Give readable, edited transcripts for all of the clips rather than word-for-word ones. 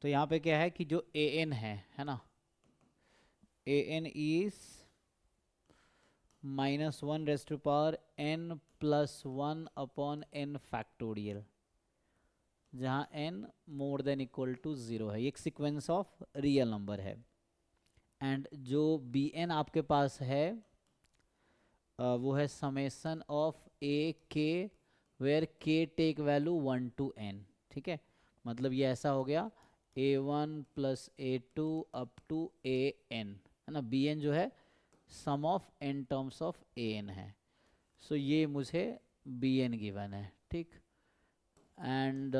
तो यहाँ पे क्या है कि जो ए एन है ना, ए एन इज -1 ⁻n+1 जहाँ n more than equal to 0 है। ये एक सीक्वेंस ऑफ रियल नंबर है। एंड जो बी एन आपके पास है वो है समेसन ऑफ ए के वेयर के टेक वैल्यू 1 to n। ठीक है, मतलब ये ऐसा हो गया a1 + a2 up to A N, है ना। बी एन जो है sum of n terms of A N है। सो ये मुझे बी एन गिवन है। ठीक, एंड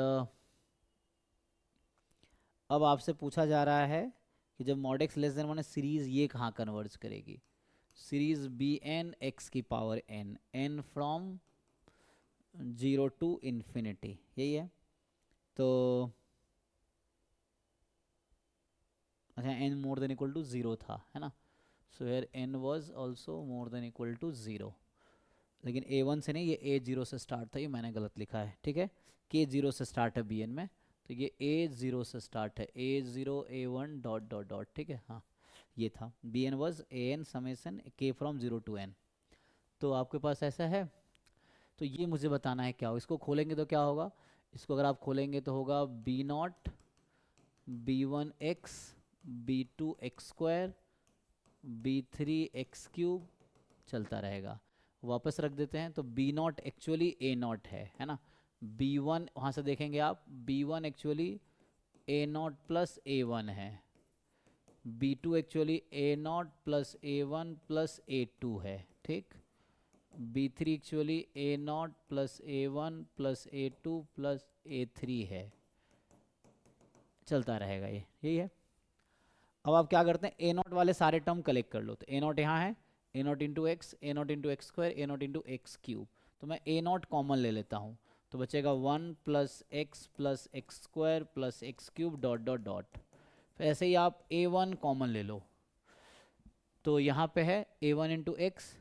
अब आपसे पूछा जा रहा है कि जब mod x लेस देन 1 है, सीरीज ये कहाँ कन्वर्ज करेगी। सीरीज बी एन एक्स की power n, n from 0 to infinity, यही है। तो अच्छा, n more than equal to 0 था, है ना। So here n was also more than equal to 0, लेकिन a1 से नहीं, ये a0 से स्टार्ट था, ये मैंने गलत लिखा है। ठीक है, k0 से स्टार्ट है bn में, तो ये a0 से स्टार्ट है, a0 a1 dot dot dot. ठीक है, हाँ ये था bn was an summation k from 0 to n। तो आपके पास ऐसा है। तो ये मुझे बताना है क्या हो। इसको खोलेंगे तो क्या होगा, इसको अगर आप खोलेंगे तो होगा b0 b1x b2x² b3x³ चलता रहेगा। वापस रख देते हैं, तो b0 एक्चुअली a0 है ना। b1 वहाँ से देखेंगे आप, b1 actually a0 plus a1 है, b2 actually a0 plus a1 plus a2 है। ठीक, b3 actually a0 plus a1 plus a2 plus a3 है। चलता रहेगा ये, यही है। अब आप क्या करते हैं, a0 वाले सारे टर्म कलेक्ट कर लो। तो a0 यहाँ है, a0 into x, a0 into x², a0 into x³। तो मैं a0 कॉमन ले लेता हूँ, तो बचेगा 1 + x + x² + x³ dot dot dot. फिर ऐसे ही आप a1 कॉमन ले लो, तो यहाँ पे है a1 into x,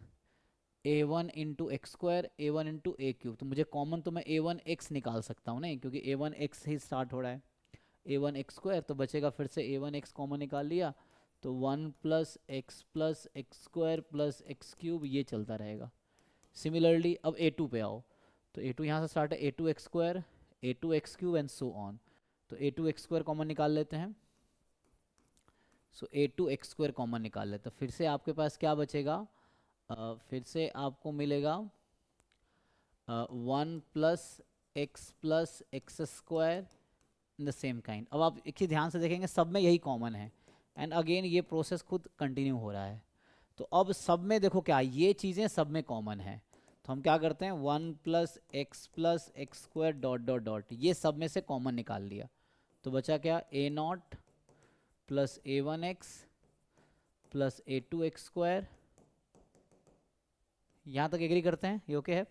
a1 into x², a1 into a³। तो मुझे कॉमन तो मैं a1 x निकाल सकता हूँ नहीं, क्योंकि a1 x ही स्टार्ट हो रहा है, a1 x²। तो बचेगा फिर से a1 x कॉमन निकाल लिया, तो 1 + x + x² + x³ ये चलता रहेगा। सिमिलरली अब a2 पे आओ, तो a2 यहाँ से स्टार्ट है, a2 x², a2 x³ and so on. तो a2 x² कॉमन निकाल लेते हैं, सो a2 x² कॉमन निकाल लेते हैं। फिर से आपके पास क्या बचेगा, फिर से आपको मिलेगा 1 + x + x² in the same kind. अब आप एक ही ध्यान से देखेंगे, सब में यही कॉमन है, एंड अगेन ये प्रोसेस खुद कंटिन्यू हो रहा है। तो अब सब में देखो क्या, ये चीज़ें सब में कॉमन है, तो हम क्या करते हैं 1 + x + x² dot dot dot, ये सब में से कॉमन निकाल लिया। तो बचा क्या, a0 + a1x + a2x²। यहाँ तक एग्री करते हैं, ये ओके है।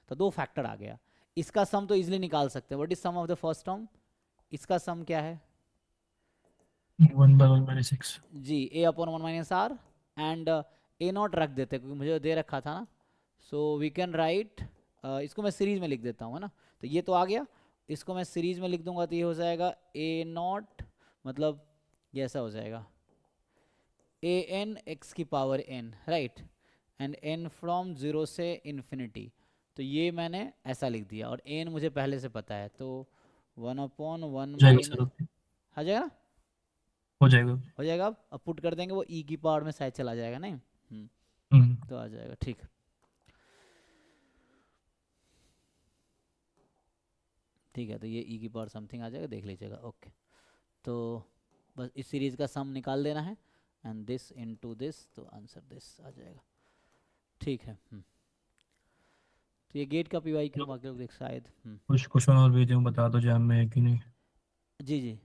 तो दो फैक्टर आ गया, इसका सम तो इजिली निकाल सकते हैं। What is sum of the first term, इसका सम क्या है 1/1 - 6। जी, a/1 - r, एंड a0 रख देते हैं क्योंकि मुझे दे रखा था ना। सो वी कैन राइट, इसको मैं सीरीज में लिख देता हूँ, है ना। तो ये तो आ गया, इसको मैं सीरीज में लिख दूंगा, तो ये हो जाएगा a0, मतलब ये ऐसा हो जाएगा an x की power n, right, and n from 0 से इन्फिनिटी। तो ये मैंने ऐसा लिख दिया, और n मुझे पहले से पता है, तो 1/1 हो जाएगा माइनस, सर, ओके। आ जाएगा ना। हो जाएगा। हो जाएगा, अब पुट कर देंगे, वो e की पावर में शायद चला जाएगा नहीं। हम्म। तो आ जाएगा, ठीक। ठीक है, तो ये e की पावर समथिंग आ जाएगा, देख लीजिएगा, ओके। तो बस इस सीरीज का सम निकाल देना है, एंड दिस इनटू दिस, तो आंसर दिस आ जाएगा। ठीक है। तो ये गेट का पी वाई क्यू चलो, बाकी लोग देख शायद। कुछ क्वेश्चन और भेजे हूँ, बता दो जैम में है कि नहीं। जी जी।